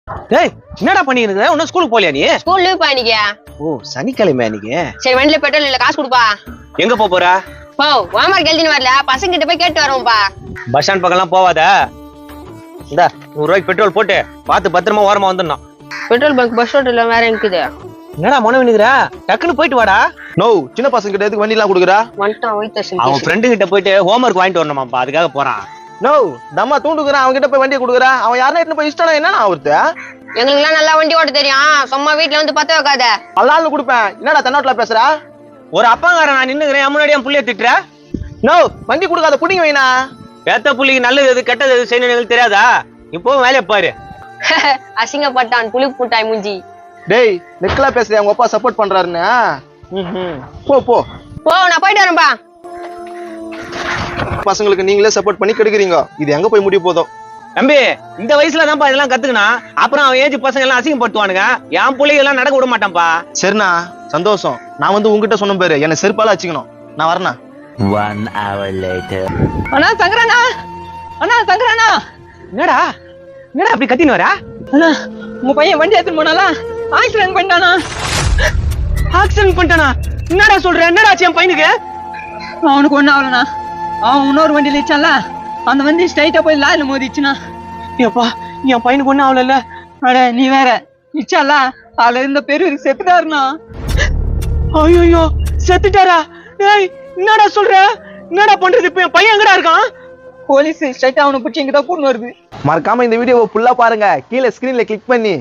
டேய் என்னடா பண்ணிருக்க? இன்னும் ஸ்கூலுக்கு போலியா நீ? ஸ்கூல் லீவ் பா இன்னைக்கு. ஓ சனிக்கிழமை இன்னைக்கு. சரி வண்டியில பெட்ரோல் இல்ல, காசு கொடுப்பா. எங்க போற? போ ஹோம்வொர்க் எழுதின்னு வரல, பசங்க கிட்ட போய் கேட்டு வரோம்ப்பா. பஸ் ஸ்டாண்ட் பக்கம்லாம் போவாத. இந்த 100 ரூபாய்க்கு பெட்ரோல் போட்டு பார்த்து பத்திரமா ஓரமா வந்துடணும். பெட்ரோல் பங்க் பஸ் ரோட்ல வேற இருக்குது. என்னடா மொன வேணுங்கிற? டக்குன்னு போயிட்டு வாடா. நோ சின்ன பசங்க கிட்ட எதுக்கு வண்டி எல்லாம் கொடுக்குறா? வந்துட்டான் வைத்தேஷன். அவன் ஃப்ரெண்டு கிட்ட போயிட்டு ஹோம்வொர்க் வாங்கிட்டு வரணுமாப்பா, அதுக்காக போறான். நோ தம்மா தூண்டுக்குறான், அவன் கிட்ட போய் வண்டியை கொடுக்குறா. அவன் யாருன்னா எடுத்து போய் இஷ்டம் என்ன அவர்த்த? எங்களுக்கு எல்லாம் நல்லா வண்டி ஓட்ட தெரியும், சும்மா வீட்டுல வந்து பத்த வைக்காத. அல்லான்னு கொடுப்பேன். என்னடா தன்னாட்டுல பேசுறா? ஒரு அப்பாங்காரன் நான் நின்னுக்கிறேன், என் முன்னாடி என் புள்ளைய திட்டுற? நோ வண்டி கொடுக்காத, புடிங்க வைனா. பேத்த புள்ளிக்கு நல்லது எது கெட்டது எது செய்யணும் எங்களுக்கு தெரியாதா? இப்போ வேலையை பாரு. அசிங்கப்பட்டான் புளி புட்டாய் மூஞ்சி. டேய் நெக்கலா பேசுறியா? உங்க அப்பா சப்போர்ட் பண்றாருன்னு. போ போ போ, நான் போயிட்டு வரேன்பா. பசங்களுக்கு நீங்களே சப்போர்ட் பண்ணி கெடுக்குறீங்க. இது எங்க போய் முடிய போதும்? தம்பி இந்த வயசுல தான்ப்பா இதெல்லாம் கத்துக்கணும். அப்புறம் அவன் ஏஜ் பசங்க எல்லாம் அசிங்கப்படுத்துவானுங்க. என் பிள்ளைங்க எல்லாம் நடக்க விட மாட்டான்ப்பா. சரிண்ணா சந்தோஷம். நான் வந்து உங்ககிட்ட சொன்ன பேரு என்ன செருப்பால வச்சுக்கணும். நான் வரேண்ணா. 1 hour later. அண்ணா சங்கராண்ணா, அண்ணா சங்கராண்ணா. என்னடா என்னடா அப்படி கத்தின்னு வரா? அண்ணா உங்க பையன் வண்டி எடுத்துன்னு போனாலா, ஆக்சிடென்ட் பண்ணிட்டானா. ஆக்சிடென்ட் பண்ணிட்டானா? என்னடா சொல்ற? என்னடா ஆச்சு என் பையனுக்கு? அவனுக்கு ஒன்னும் ஆகலண்ணா. அவன் இன்னொரு வண்டியில இச்சான்ல, அந்த வண்டி ஸ்ட்ரைட்டா போய் லாரில மோதிச்சுனா. ஏப்பா என் பையனுக்கு ஒன்னும் ஆகல. அட நீ வேற, இச்சால அதுல இருந்த பெரிய செத்துட்டாருண்ணா. ஐயோ செத்துட்டாரா? ஏய் என்னடா சொல்ற? என்னடா பண்றது? இப்ப என் பையன் எங்கடா இருக்கான்? போலீஸ் ஸ்ட்ரைட்டா அவனை பிடிச்சி இங்கதான் கூட்டு வருது. மறக்காம இந்த வீடியோவை ஃபுல்லா பாருங்க. கீழே ஸ்கிரீன்ல கிளிக் பண்ணி